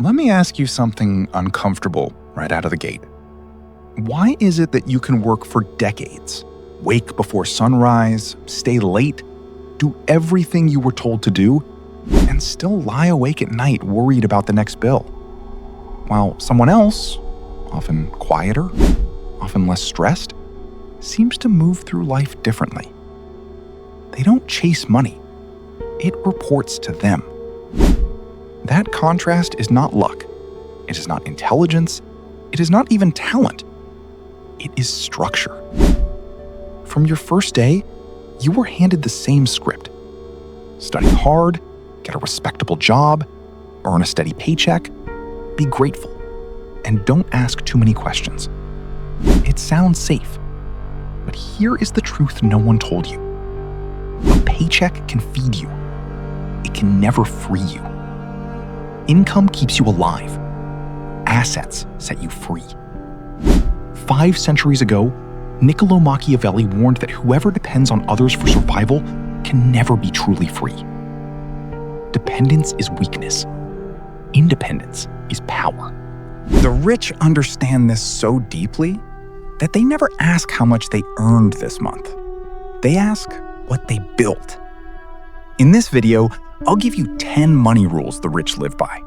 Let me ask you something uncomfortable right out of the gate. Why is it that you can work for decades, wake before sunrise, stay late, do everything you were told to do, and still lie awake at night worried about the next bill? While someone else, often quieter, often less stressed, seems to move through life differently. They don't chase money. It reports to them. That contrast is not luck. It is not intelligence. It is not even talent. It is structure. From your first day, you were handed the same script. Study hard, get a respectable job, earn a steady paycheck, be grateful, and don't ask too many questions. It sounds safe, but here is the truth no one told you. A paycheck can feed you. It can never free you. Income keeps you alive. Assets set you free. 5 centuries ago, Niccolò Machiavelli warned that whoever depends on others for survival can never be truly free. Dependence is weakness. Independence is power. The rich understand this so deeply that they never ask how much they earned this month. They ask what they built. In this video, I'll give you 10 money rules the rich live by.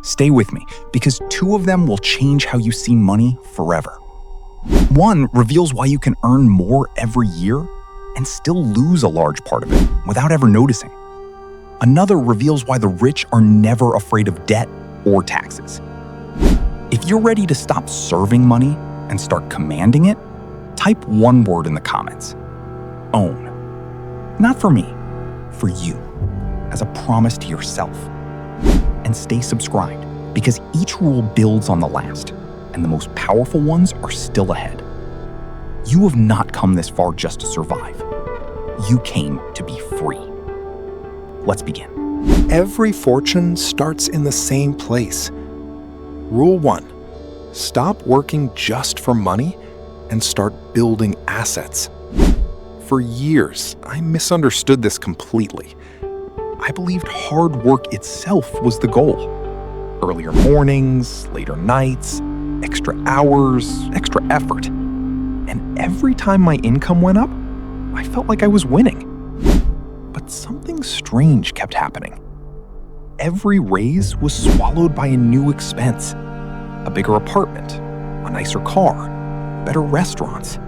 Stay with me, because 2 of them will change how you see money forever. 1 reveals why you can earn more every year and still lose a large part of it without ever noticing. Another reveals why the rich are never afraid of debt or taxes. If you're ready to stop serving money and start commanding it, type 1 word in the comments. Own. Not for me, for you, as a promise to yourself. And stay subscribed, because each rule builds on the last, and the most powerful ones are still ahead. You have not come this far just to survive. You came to be free. Let's begin. Every fortune starts in the same place. Rule 1. Stop working just for money and start building assets. For years, I misunderstood this completely. I believed hard work itself was the goal. Earlier mornings, later nights, extra hours, extra effort. And every time my income went up, I felt like I was winning. But something strange kept happening. Every raise was swallowed by a new expense. A bigger apartment, a nicer car, better restaurants.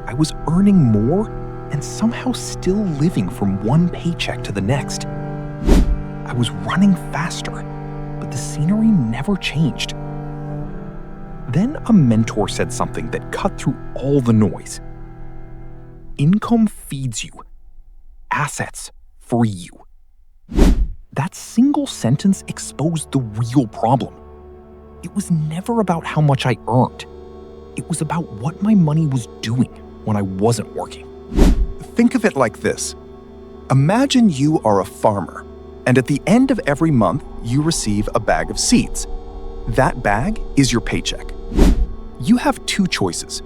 I was earning more and somehow still living from one paycheck to the next. I was running faster, but the scenery never changed. Then a mentor said something that cut through all the noise. Income feeds you. Assets free you. That single sentence exposed the real problem. It was never about how much I earned. It was about what my money was doing when I wasn't working. Think of it like this. Imagine you are a farmer, and at the end of every month, you receive a bag of seeds. That bag is your paycheck. You have 2 choices.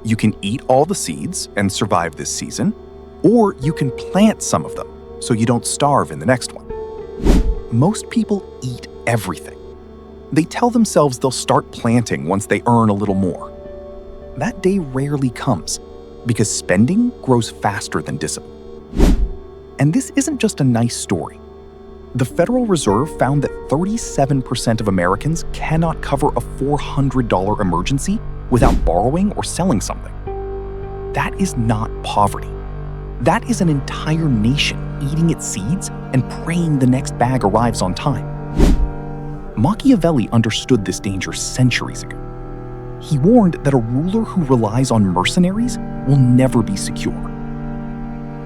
You can eat all the seeds and survive this season, or you can plant some of them so you don't starve in the next one. Most people eat everything. They tell themselves they'll start planting once they earn a little more. That day rarely comes, because spending grows faster than discipline. And this isn't just a nice story. The Federal Reserve found that 37% of Americans cannot cover a $400 emergency without borrowing or selling something. That is not poverty. That is an entire nation eating its seeds and praying the next bag arrives on time. Machiavelli understood this danger centuries ago. He warned that a ruler who relies on mercenaries will never be secure.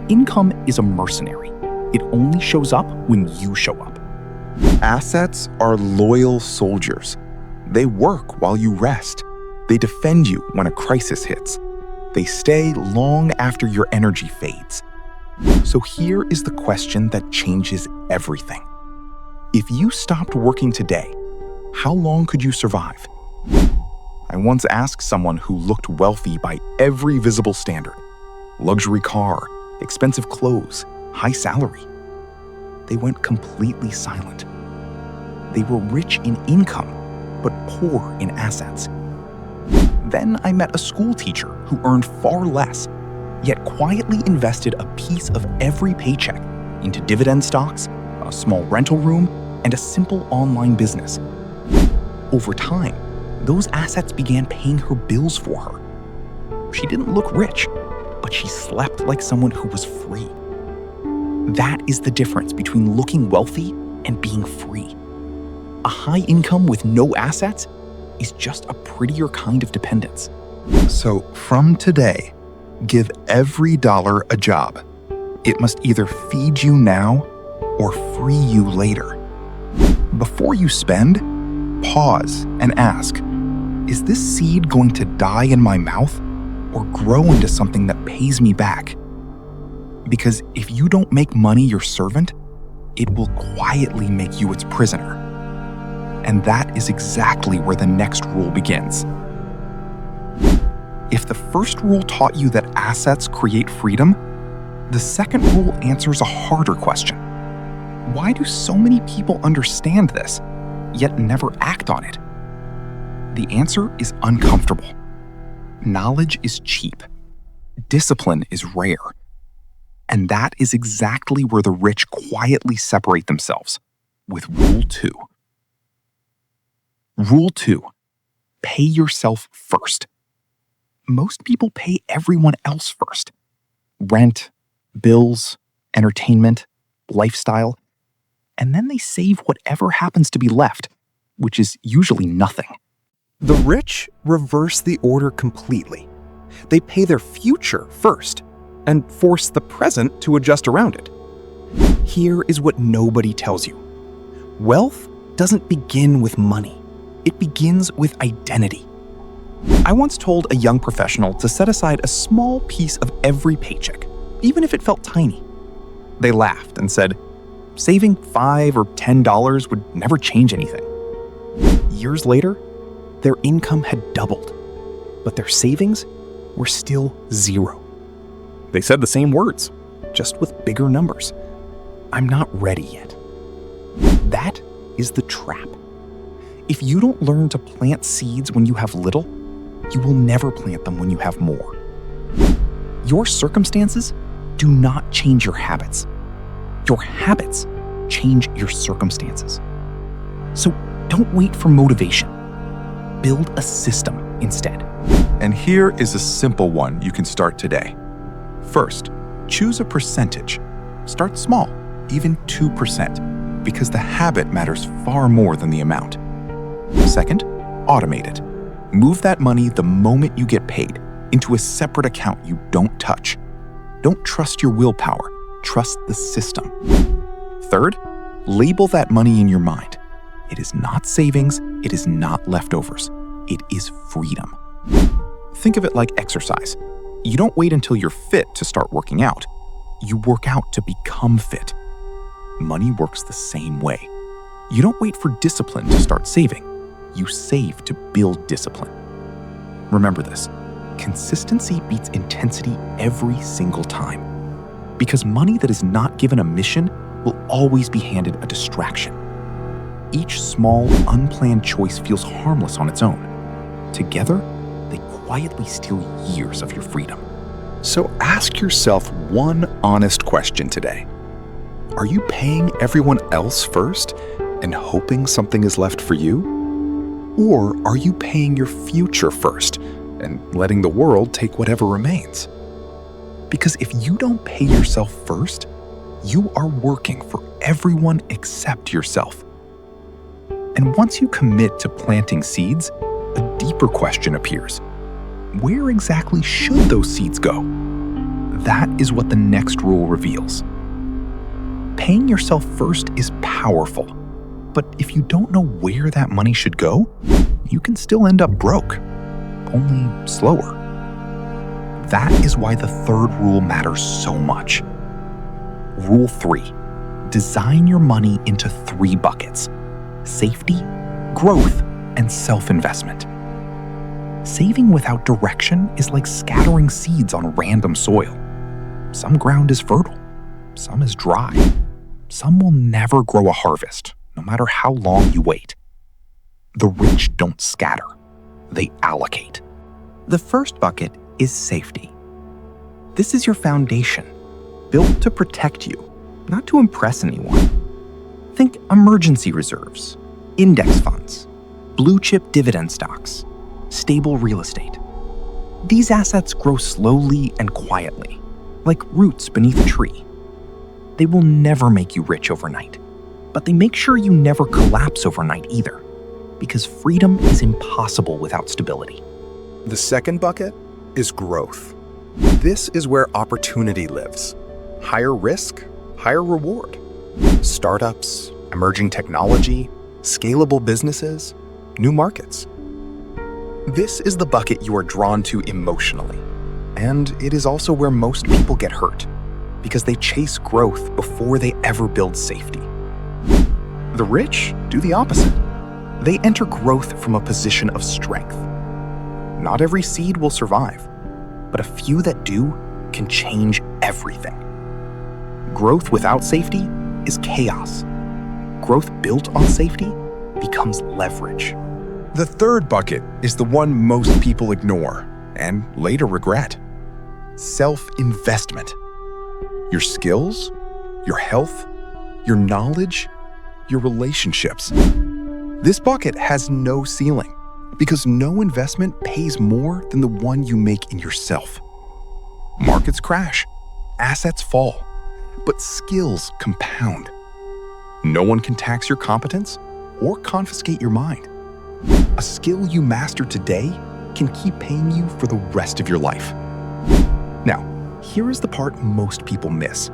Income is a mercenary. It only shows up when you show up. Assets are loyal soldiers. They work while you rest. They defend you when a crisis hits. They stay long after your energy fades. So here is the question that changes everything. If you stopped working today, how long could you survive? I once asked someone who looked wealthy by every visible standard. Luxury car, expensive clothes, high salary. They went completely silent. They were rich in income, but poor in assets. Then I met a school teacher who earned far less, yet quietly invested a piece of every paycheck into dividend stocks, a small rental room, and a simple online business. Over time, those assets began paying her bills for her. She didn't look rich, but she slept like someone who was free. That is the difference between looking wealthy and being free. A high income with no assets is just a prettier kind of dependence. So from today, give every dollar a job. It must either feed you now or free you later. Before you spend, pause and ask, is this seed going to die in my mouth or grow into something that pays me back? Because if you don't make money your servant, it will quietly make you its prisoner. And that is exactly where the next rule begins. If the first rule taught you that assets create freedom, the second rule answers a harder question. Why do so many people understand this, yet never act on it? The answer is uncomfortable. Knowledge is cheap. Discipline is rare. And that is exactly where the rich quietly separate themselves, with Rule 2. Rule 2. Pay yourself first. Most people pay everyone else first. Rent, bills, entertainment, lifestyle, and then they save whatever happens to be left, which is usually nothing. The rich reverse the order completely. They pay their future first and force the present to adjust around it. Here is what nobody tells you. Wealth doesn't begin with money. It begins with identity. I once told a young professional to set aside a small piece of every paycheck, even if it felt tiny. They laughed and said, saving $5 or $10 would never change anything. Years later, their income had doubled, but their savings were still zero. They said the same words, just with bigger numbers. I'm not ready yet. That is the trap. If you don't learn to plant seeds when you have little, you will never plant them when you have more. Your circumstances do not change your habits. Your habits change your circumstances. So don't wait for motivation. Build a system instead. And here is a simple one you can start today. First, choose a percentage. Start small, even 2%, because the habit matters far more than the amount. Second, automate it. Move that money the moment you get paid into a separate account you don't touch. Don't trust your willpower, trust the system. Third, label that money in your mind. It is not savings, it is not leftovers. It is freedom. Think of it like exercise. You don't wait until you're fit to start working out. You work out to become fit. Money works the same way. You don't wait for discipline to start saving. You save to build discipline. Remember this, consistency beats intensity every single time. Because money that is not given a mission will always be handed a distraction. Each small, unplanned choice feels harmless on its own. Together, they quietly steal years of your freedom. So ask yourself one honest question today. Are you paying everyone else first and hoping something is left for you? Or are you paying your future first and letting the world take whatever remains? Because if you don't pay yourself first, you are working for everyone except yourself. And once you commit to planting seeds, a deeper question appears. Where exactly should those seeds go? That is what the next rule reveals. Paying yourself first is powerful, but if you don't know where that money should go, you can still end up broke, only slower. That is why the third rule matters so much. Rule 3, design your money into 3 buckets: safety, growth, and self-investment. Saving without direction is like scattering seeds on random soil. Some ground is fertile, some is dry, some will never grow a harvest, no matter how long you wait. The rich don't scatter, they allocate. The first bucket is safety. This is your foundation, built to protect you, not to impress anyone. Think emergency reserves, index funds, blue chip dividend stocks, stable real estate. These assets grow slowly and quietly, like roots beneath a tree. They will never make you rich overnight, but they make sure you never collapse overnight either, because freedom is impossible without stability. The second bucket is growth. This is where opportunity lives. Higher risk, higher reward. Startups, emerging technology, scalable businesses, new markets. This is the bucket you are drawn to emotionally. And it is also where most people get hurt, because they chase growth before they ever build safety. The rich do the opposite. They enter growth from a position of strength. Not every seed will survive, but a few that do can change everything. Growth without safety is chaos. Growth built on safety becomes leverage. The third bucket is the one most people ignore and later regret. Self-investment. Your skills, your health, your knowledge, your relationships. This bucket has no ceiling because no investment pays more than the one you make in yourself. Markets crash, assets fall, but skills compound. No one can tax your competence or confiscate your mind. A skill you master today can keep paying you for the rest of your life. Now, here is the part most people miss.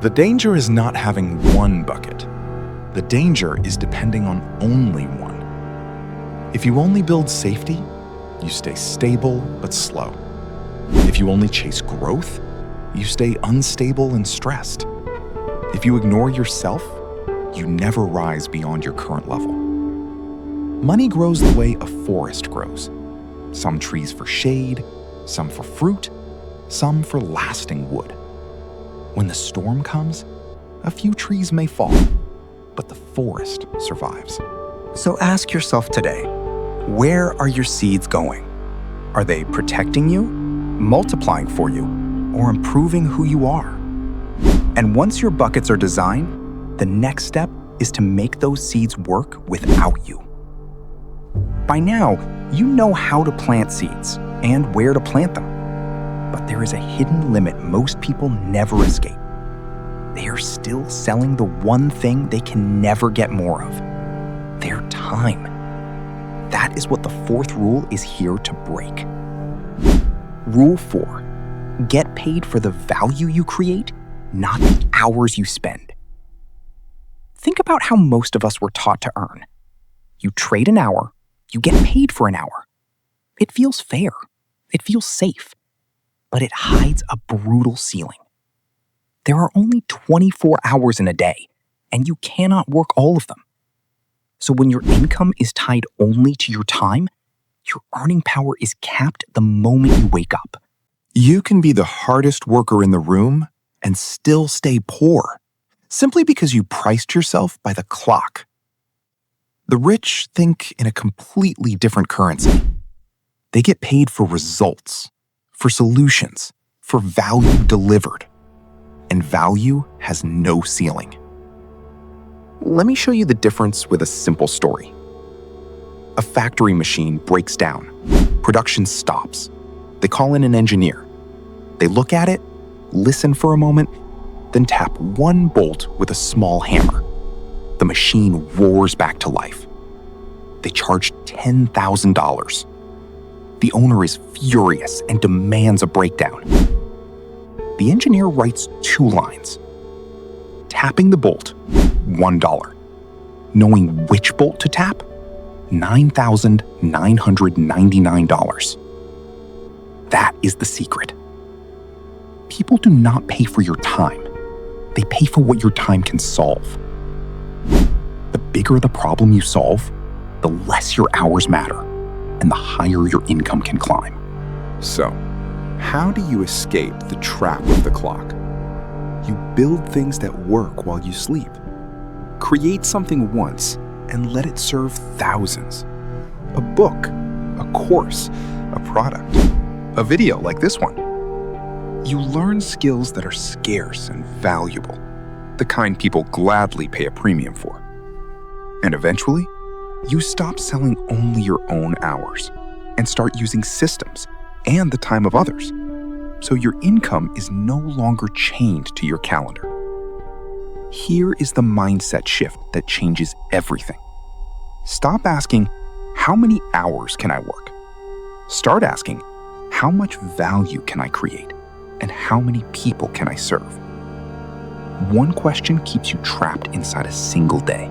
The danger is not having one bucket. The danger is depending on only one. If you only build safety, you stay stable but slow. If you only chase growth, you stay unstable and stressed. If you ignore yourself, you never rise beyond your current level. Money grows the way a forest grows. Some trees for shade, some for fruit, some for lasting wood. When the storm comes, a few trees may fall, but the forest survives. So ask yourself today, where are your seeds going? Are they protecting you, multiplying for you, or improving who you are? And once your buckets are designed, the next step is to make those seeds work without you. By now, you know how to plant seeds and where to plant them. But there is a hidden limit most people never escape. They are still selling the one thing they can never get more of: their time. That is what the fourth rule is here to break. Rule 4: get paid for the value you create, not the hours you spend. Think about how most of us were taught to earn. You trade an hour, you get paid for an hour. It feels fair. It feels safe. But it hides a brutal ceiling. There are only 24 hours in a day, and you cannot work all of them. So when your income is tied only to your time, your earning power is capped the moment you wake up. You can be the hardest worker in the room and still stay poor, simply because you priced yourself by the clock. The rich think in a completely different currency. They get paid for results, for solutions, for value delivered. And value has no ceiling. Let me show you the difference with a simple story. A factory machine breaks down. Production stops. They call in an engineer. They look at it, listen for a moment, then tap one bolt with a small hammer. The machine roars back to life. They charge $10,000. The owner is furious and demands a breakdown. The engineer writes 2 lines. Tapping the bolt, $1. Knowing which bolt to tap, $9,999. That is the secret. People do not pay for your time. They pay for what your time can solve. The bigger the problem you solve, the less your hours matter, and the higher your income can climb. So, how do you escape the trap of the clock? You build things that work while you sleep. Create something once and let it serve thousands. A book, a course, a product, A video like this one. You learn skills that are scarce and valuable, the kind people gladly pay a premium for. And eventually, you stop selling only your own hours and start using systems and the time of others. So your income is no longer chained to your calendar. Here is the mindset shift that changes everything. Stop asking, how many hours can I work? Start asking, how much value can I create? And how many people can I serve? One question keeps you trapped inside a single day.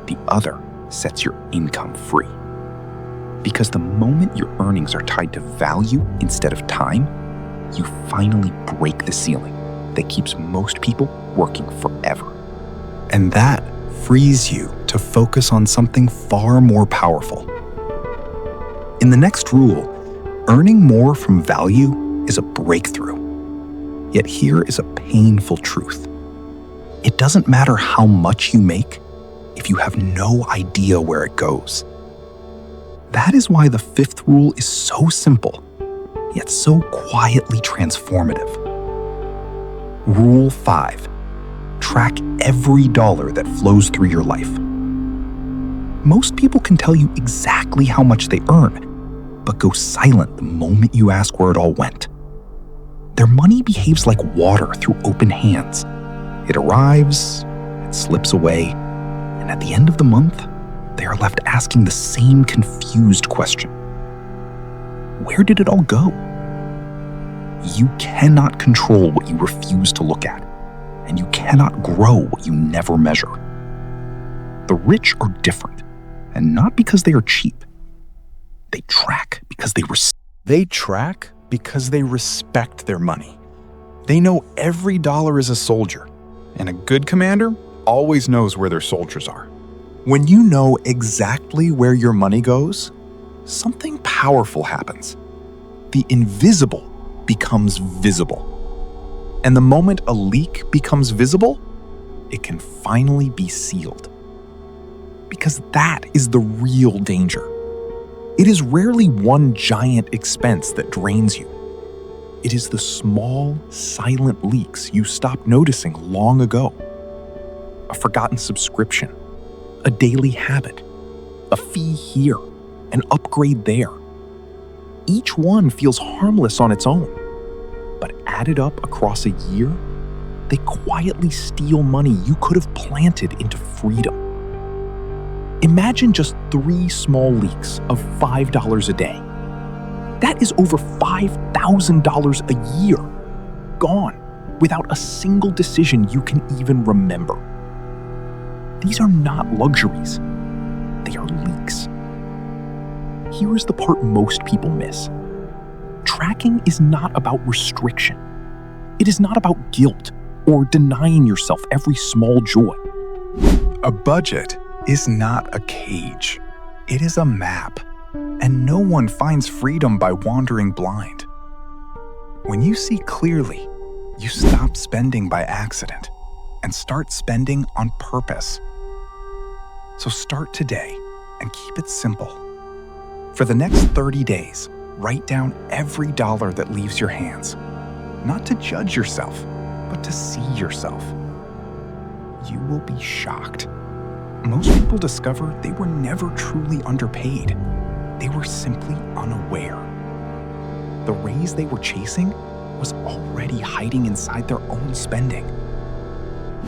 The other sets your income free. Because the moment your earnings are tied to value instead of time, you finally break the ceiling that keeps most people working forever. And that frees you to focus on something far more powerful. In the next rule, earning more from value is a breakthrough. Yet here is a painful truth. It doesn't matter how much you make if you have no idea where it goes. That is why the fifth rule is so simple, yet so quietly transformative. Rule 5. Track every dollar that flows through your life. Most people can tell you exactly how much they earn, but go silent the moment you ask where it all went. Their money behaves like water through open hands. It arrives, it slips away, and at the end of the month, they are left asking the same confused question. Where did it all go? You cannot control what you refuse to look at, and you cannot grow what you never measure. The rich are different, and not because they are cheap. They track because they respect their money. They know every dollar is a soldier, and a good commander always knows where their soldiers are. When you know exactly where your money goes, something powerful happens. The invisible becomes visible. And the moment a leak becomes visible, it can finally be sealed. Because that is the real danger. It is rarely one giant expense that drains you. It is the small, silent leaks you stopped noticing long ago. A forgotten subscription, a daily habit, a fee here, an upgrade there. Each one feels harmless on its own, but added up across a year, they quietly steal money you could have planted into freedom. Imagine just 3 small leaks of $5 a day. That is over $5,000 a year, gone without a single decision you can even remember. These are not luxuries. They are leaks. Here is the part most people miss. Tracking is not about restriction. It is not about guilt or denying yourself every small joy. A budget is not a cage. It is a map, and no one finds freedom by wandering blind. When you see clearly, you stop spending by accident and start spending on purpose. So start today and keep it simple. For the next 30 days, write down every dollar that leaves your hands, not to judge yourself, but to see yourself. You will be shocked. Most people discover they were never truly underpaid. They were simply unaware. The raise they were chasing was already hiding inside their own spending.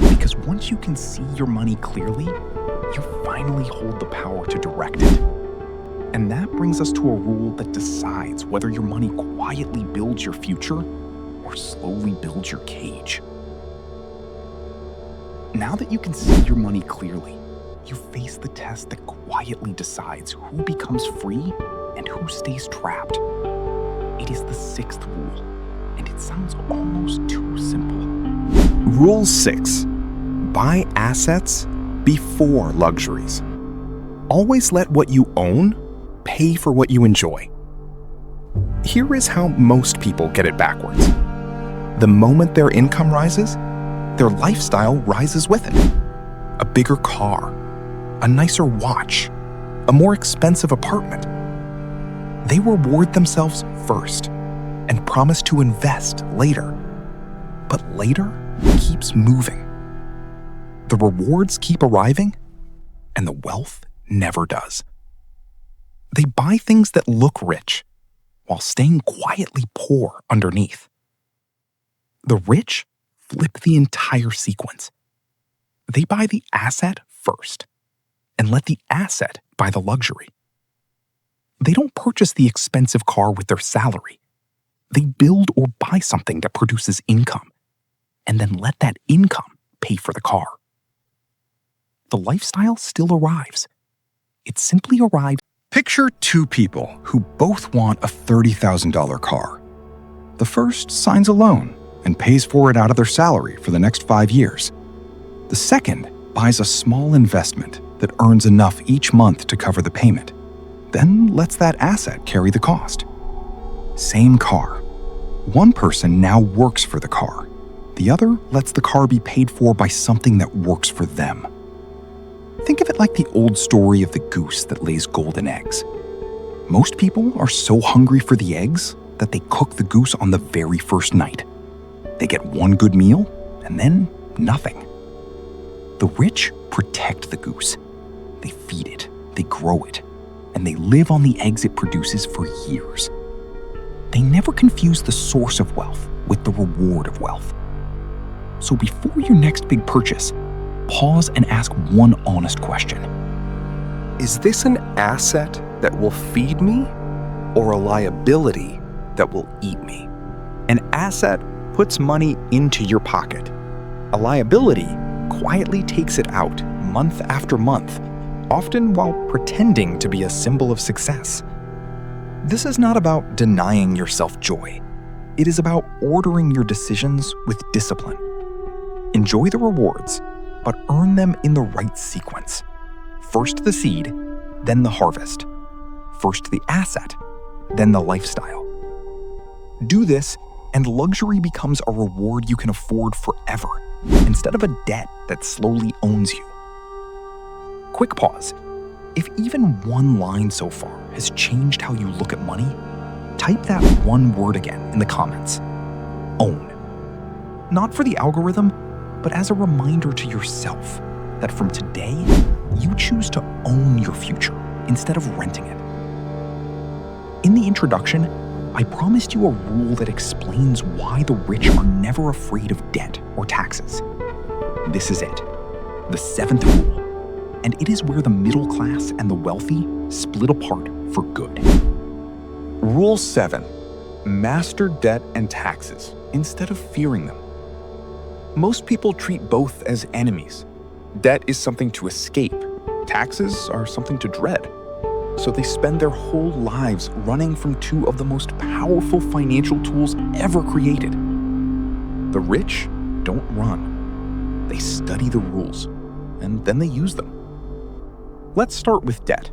Because once you can see your money clearly, you finally hold the power to direct it. And that brings us to a rule that decides whether your money quietly builds your future or slowly builds your cage. Now that you can see your money clearly, you face the test that quietly decides who becomes free and who stays trapped. It is the 6th rule, and it sounds almost too simple. Rule 6. Buy assets before luxuries. Always let what you own pay for what you enjoy. Here is how most people get it backwards. The moment their income rises, their lifestyle rises with it. a bigger car, a nicer watch, a more expensive apartment. They reward themselves first and promise to invest later. But later keeps moving. The rewards keep arriving, and the wealth never does. They buy things that look rich while staying quietly poor underneath. The rich flip the entire sequence. They buy the asset first and let the asset buy the luxury. They don't purchase the expensive car with their salary. They build or buy something that produces income and then let that income pay for the car. The lifestyle still arrives. It simply arrives. Picture two people who both want a $30,000 car. The first signs a loan and pays for it out of their salary for the next 5 years. The second buys a small investment that earns enough each month to cover the payment, then lets that asset carry the cost. Same car. One person now works for the car. The other lets the car be paid for by something that works for them. Think of it like the old story of the goose that lays golden eggs. Most people are so hungry for the eggs that they cook the goose on the very first night. They get one good meal and then nothing. The rich protect the goose. They feed it, they grow it, and they live on the eggs it produces for years. They never confuse the source of wealth with the reward of wealth. So before your next big purchase, pause and ask one honest question. Is this an asset that will feed me or a liability that will eat me? An asset puts money into your pocket. A liability quietly takes it out month after month, often while pretending to be a symbol of success. This is not about denying yourself joy. It is about ordering your decisions with discipline. Enjoy the rewards, but earn them in the right sequence. First the seed, then the harvest. First the asset, then the lifestyle. Do this, and luxury becomes a reward you can afford forever, instead of a debt that slowly owns you. Quick pause. If even one line so far has changed how you look at money, type that one word again in the comments. Own. Not for the algorithm, but as a reminder to yourself that from today, you choose to own your future instead of renting it. In the introduction, I promised you a rule that explains why the rich are never afraid of debt or taxes. This is it, the seventh rule, and it is where the middle class and the wealthy split apart for good. Rule 7. Master debt and taxes instead of fearing them. Most people treat both as enemies. Debt is something to escape. Taxes are something to dread. So they spend their whole lives running from two of the most powerful financial tools ever created. The rich don't run. They study the rules, and then they use them. Let's start with debt.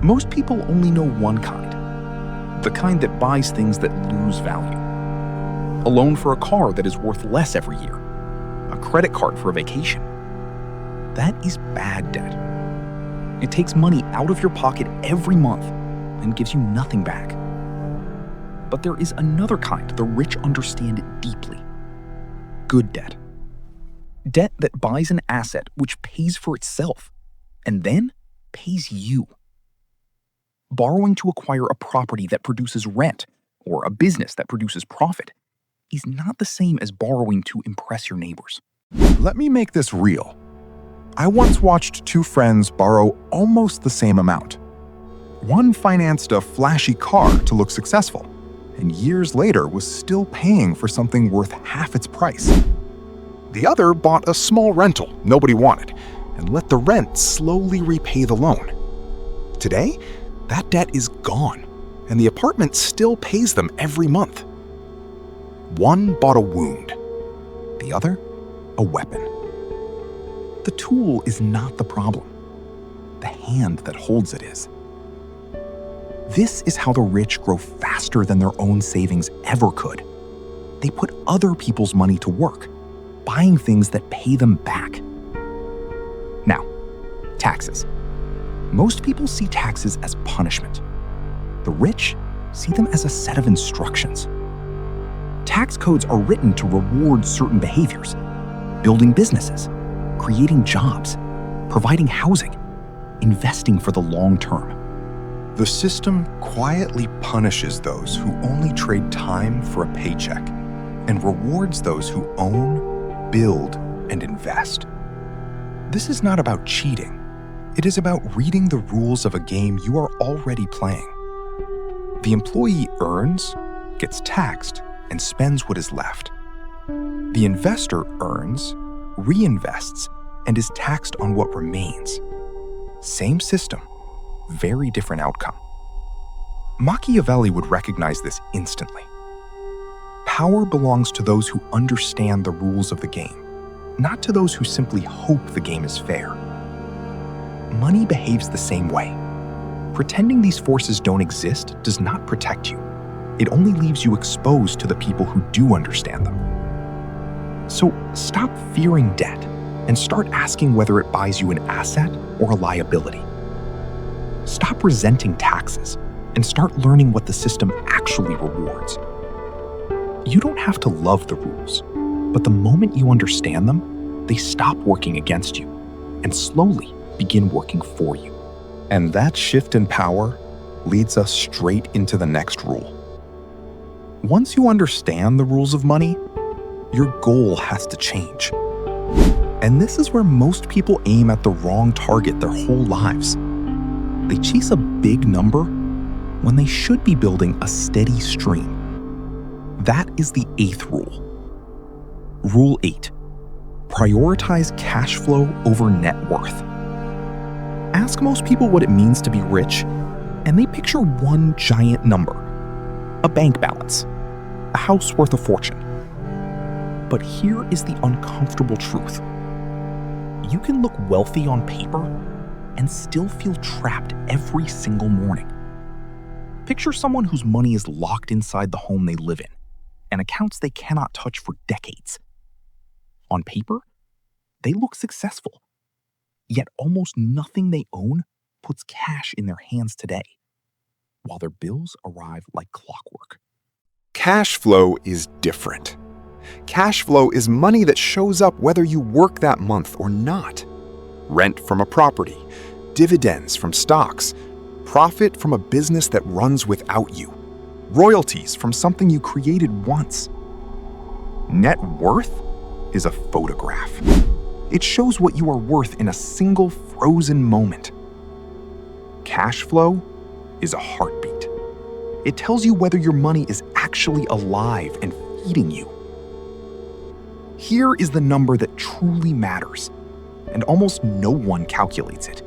Most people only know one kind, the kind that buys things that lose value. A loan for a car that is worth less every year. A credit card for a vacation. That is bad debt. It takes money out of your pocket every month and gives you nothing back. But there is another kind the rich understand deeply. Good debt. Debt that buys an asset which pays for itself and then pays you. Borrowing to acquire a property that produces rent or a business that produces profit is not the same as borrowing to impress your neighbors. Let me make this real. I once watched two friends borrow almost the same amount. One financed a flashy car to look successful, and years later was still paying for something worth half its price. The other bought a small rental nobody wanted and let the rent slowly repay the loan. Today, that debt is gone, and the apartment still pays them every month. One bought a wound, the other a weapon. The tool is not the problem. The hand that holds it is. This is how the rich grow faster than their own savings ever could. They put other people's money to work, buying things that pay them back. Taxes. Most people see taxes as punishment. The rich see them as a set of instructions. Tax codes are written to reward certain behaviors: building businesses, creating jobs, providing housing, investing for the long term. The system quietly punishes those who only trade time for a paycheck and rewards those who own, build, and invest. This is not about cheating. It is about reading the rules of a game you are already playing. The employee earns, gets taxed, and spends what is left. The investor earns, reinvests, and is taxed on what remains. Same system, very different outcome. Machiavelli would recognize this instantly. Power belongs to those who understand the rules of the game, not to those who simply hope the game is fair. Money behaves the same way. Pretending these forces don't exist does not protect you. It only leaves you exposed to the people who do understand them. So stop fearing debt and start asking whether it buys you an asset or a liability. Stop resenting taxes and start learning what the system actually rewards. You don't have to love the rules, but the moment you understand them, they stop working against you and slowly begin working for you. And that shift in power leads us straight into the next rule. Once you understand the rules of money, your goal has to change. And this is where most people aim at the wrong target their whole lives. They chase a big number when they should be building a steady stream. That is the 8th rule. Rule 8. Prioritize cash flow over net worth. Ask most people what it means to be rich, and they picture one giant number: a bank balance, a house worth a fortune. But here is the uncomfortable truth. You can look wealthy on paper and still feel trapped every single morning. Picture someone whose money is locked inside the home they live in and accounts they cannot touch for decades. On paper, they look successful, yet almost nothing they own puts cash in their hands today, while their bills arrive like clockwork. Cash flow is different. Cash flow is money that shows up whether you work that month or not. Rent from a property, dividends from stocks, profit from a business that runs without you, royalties from something you created once. Net worth is a photograph. It shows what you are worth in a single frozen moment. Cash flow is a heartbeat. It tells you whether your money is actually alive and feeding you. Here is the number that truly matters, and almost no one calculates it.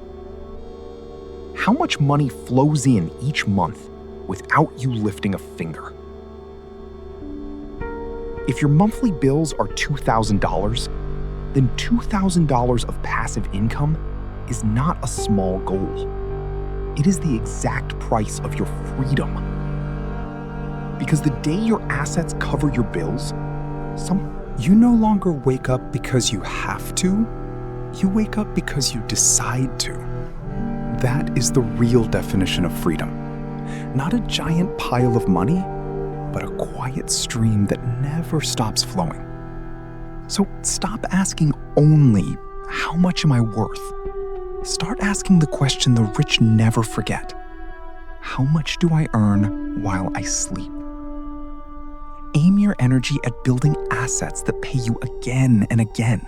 How much money flows in each month without you lifting a finger? If your monthly bills are $2,000, then $2,000 of passive income is not a small goal. It is the exact price of your freedom. Because the day your assets cover your bills, you no longer wake up because you have to, you wake up because you decide to. That is the real definition of freedom. Not a giant pile of money, but a quiet stream that never stops flowing. So stop asking only, how much am I worth? Start asking the question the rich never forget. How much do I earn while I sleep? Aim your energy at building assets that pay you again and again,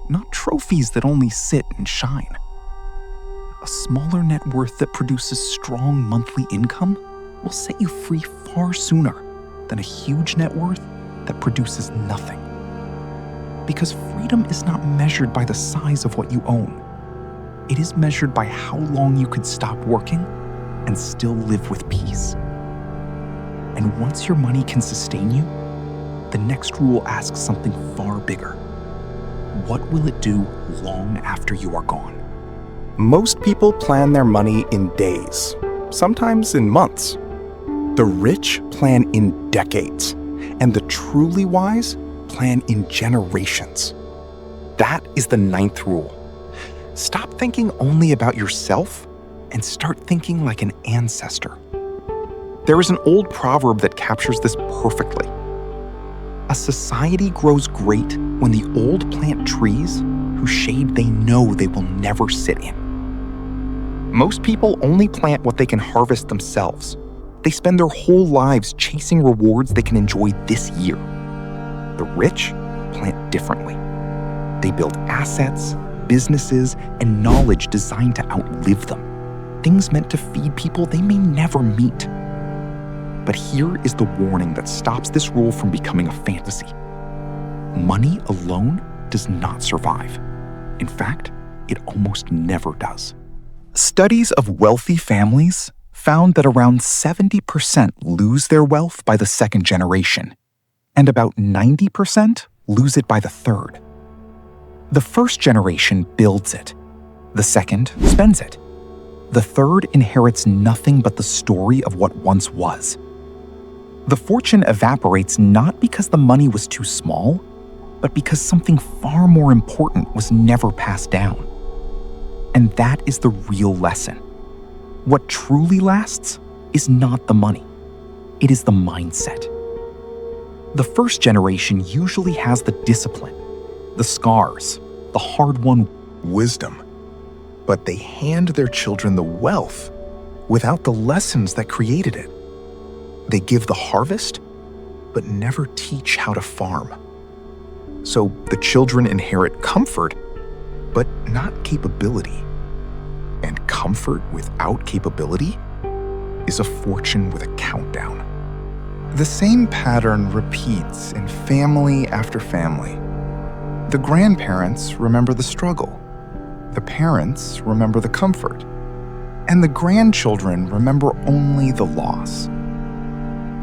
not trophies that only sit and shine. A smaller net worth that produces strong monthly income will set you free far sooner than a huge net worth that produces nothing. Because freedom is not measured by the size of what you own. It is measured by how long you could stop working and still live with peace. And once your money can sustain you, the next rule asks something far bigger. What will it do long after you are gone? Most people plan their money in days, sometimes in months. The rich plan in decades, and the truly wise plan in generations. That is the 9th rule. Stop thinking only about yourself and start thinking like an ancestor. There is an old proverb that captures this perfectly. A society grows great when the old plant trees whose shade they know they will never sit in. Most people only plant what they can harvest themselves. They spend their whole lives chasing rewards they can enjoy this year. The rich plant differently. They build assets, businesses, and knowledge designed to outlive them. Things meant to feed people they may never meet. But here is the warning that stops this rule from becoming a fantasy. Money alone does not survive. In fact, it almost never does. Studies of wealthy families found that around 70% lose their wealth by the second generation, and about 90% lose it by the third. The first generation builds it. The second spends it. The third inherits nothing but the story of what once was. The fortune evaporates not because the money was too small, but because something far more important was never passed down. And that is the real lesson. What truly lasts is not the money. It is the mindset. The first generation usually has the discipline, the scars, the hard-won Wisdom. But they hand their children the wealth without the lessons that created it. They give the harvest, but never teach how to farm. So the children inherit comfort, but not capability. And comfort without capability is a fortune with a countdown. The same pattern repeats in family after family. The grandparents remember the struggle. The parents remember the comfort. And the grandchildren remember only the loss.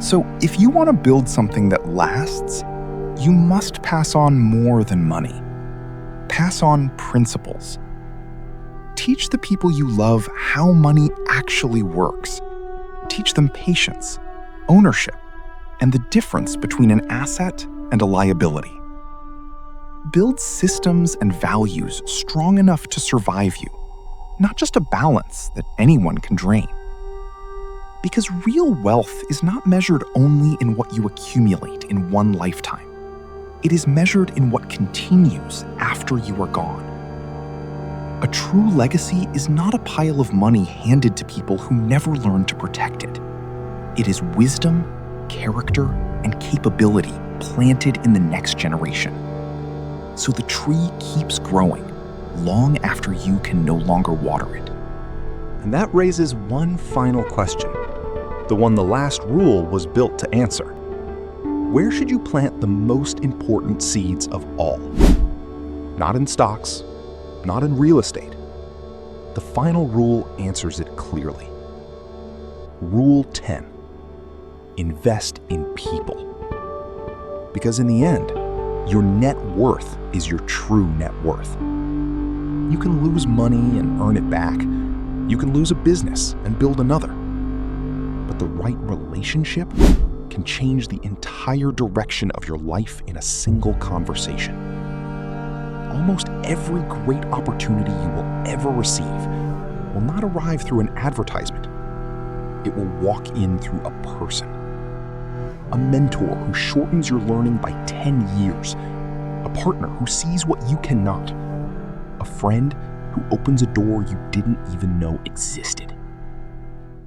So if you want to build something that lasts, you must pass on more than money. Pass on principles. Teach the people you love how money actually works. Teach them patience, ownership, and the difference between an asset and a liability. Build systems and values strong enough to survive you, not just a balance that anyone can drain. Because real wealth is not measured only in what you accumulate in one lifetime. It is measured in what continues after you are gone. A true legacy is not a pile of money handed to people who never learned to protect it. It is wisdom, character, and capability planted in the next generation. So the tree keeps growing long after you can no longer water it. And that raises one final question, the one the last rule was built to answer. Where should you plant the most important seeds of all? Not in stocks, not in real estate. The final rule answers it clearly. Rule 10. Invest in people. Because in the end, your net worth is your true net worth. You can lose money and earn it back. You can lose a business and build another. But the right relationship can change the entire direction of your life in a single conversation. Almost every great opportunity you will ever receive will not arrive through an advertisement. It will walk in through a person. A mentor who shortens your learning by 10 years. A partner who sees what you cannot. A friend who opens a door you didn't even know existed.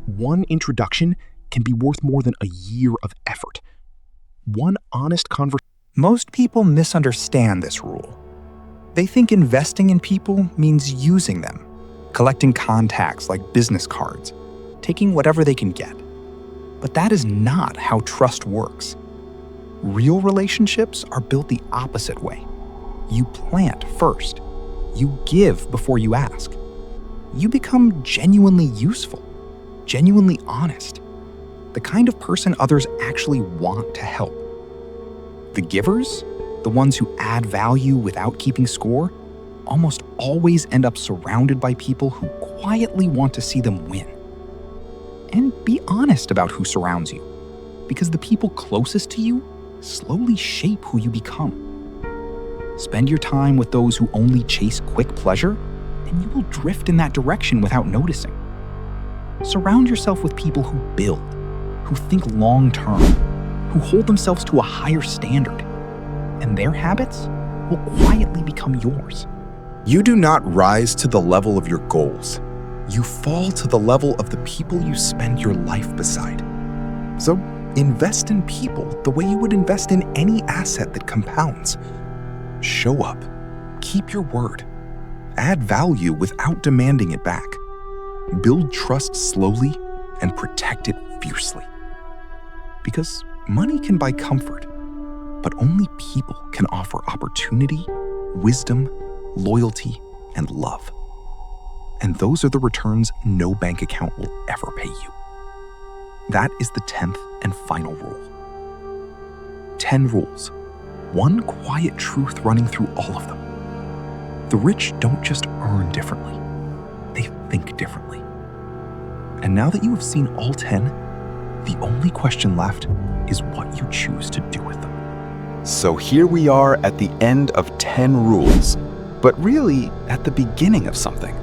One introduction can be worth more than a year of effort. One honest conversation. Most people misunderstand this rule. They think investing in people means using them, collecting contacts like business cards, taking whatever they can get. But that is not how trust works. Real relationships are built the opposite way. You plant first. You give before you ask. You become genuinely useful, genuinely honest, the kind of person others actually want to help. The givers, the ones who add value without keeping score, almost always end up surrounded by people who quietly want to see them win. And be honest about who surrounds you, because the people closest to you slowly shape who you become. Spend your time with those who only chase quick pleasure, then you will drift in that direction without noticing. Surround yourself with people who build, who think long-term, who hold themselves to a higher standard, and their habits will quietly become yours. You do not rise to the level of your goals. You fall to the level of the people you spend your life beside. So invest in people the way you would invest in any asset that compounds. Show up, keep your word, add value without demanding it back. Build trust slowly and protect it fiercely. Because money can buy comfort, but only people can offer opportunity, wisdom, loyalty, and love. And those are the returns no bank account will ever pay you. That is the 10th and final rule. 10 rules, one quiet truth running through all of them. The rich don't just earn differently, they think differently. And now that you have seen all 10, the only question left is what you choose to do with them. So here we are at the end of 10 rules, but really at the beginning of something.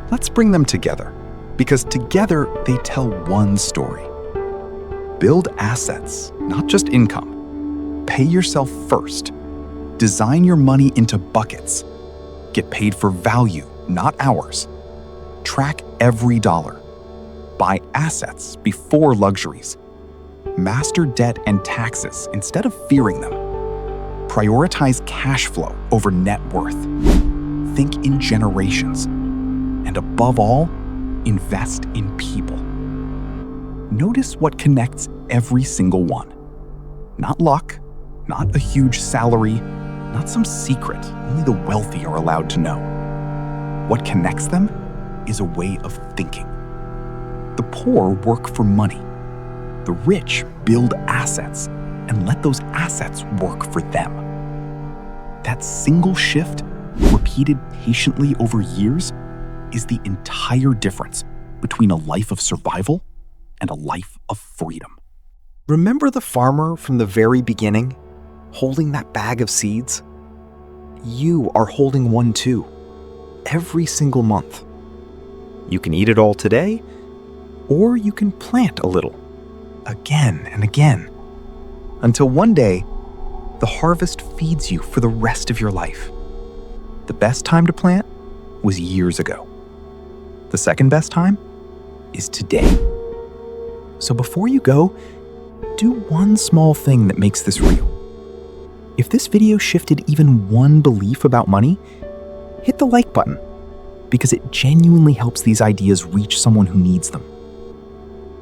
Let's bring them together, because together they tell one story. Build assets, not just income. Pay yourself first. Design your money into buckets. Get paid for value, not hours. Track every dollar. Buy assets before luxuries. Master debt and taxes instead of fearing them. Prioritize cash flow over net worth. Think in generations. And above all, invest in people. Notice what connects every single one. Not luck, not a huge salary, not some secret only the wealthy are allowed to know. What connects them is a way of thinking. The poor work for money. The rich build assets and let those assets work for them. That single shift, repeated patiently over years, is the entire difference between a life of survival and a life of freedom. Remember the farmer from the very beginning, holding that bag of seeds? You are holding one too, every single month. You can eat it all today, or you can plant a little, again and again, until one day, the harvest feeds you for the rest of your life. The best time to plant was years ago. The second best time is today. So before you go, do one small thing that makes this real. If this video shifted even one belief about money, hit the like button, because it genuinely helps these ideas reach someone who needs them.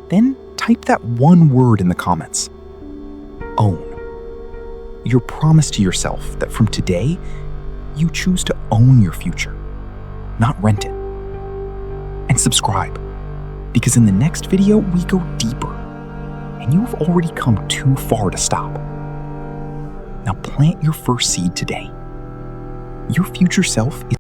Then type that one word in the comments. Own. Your promise to yourself that from today, you choose to own your future, not rent it. And subscribe, because in the next video, we go deeper, and you have already come too far to stop. Now plant your first seed today. Your future self is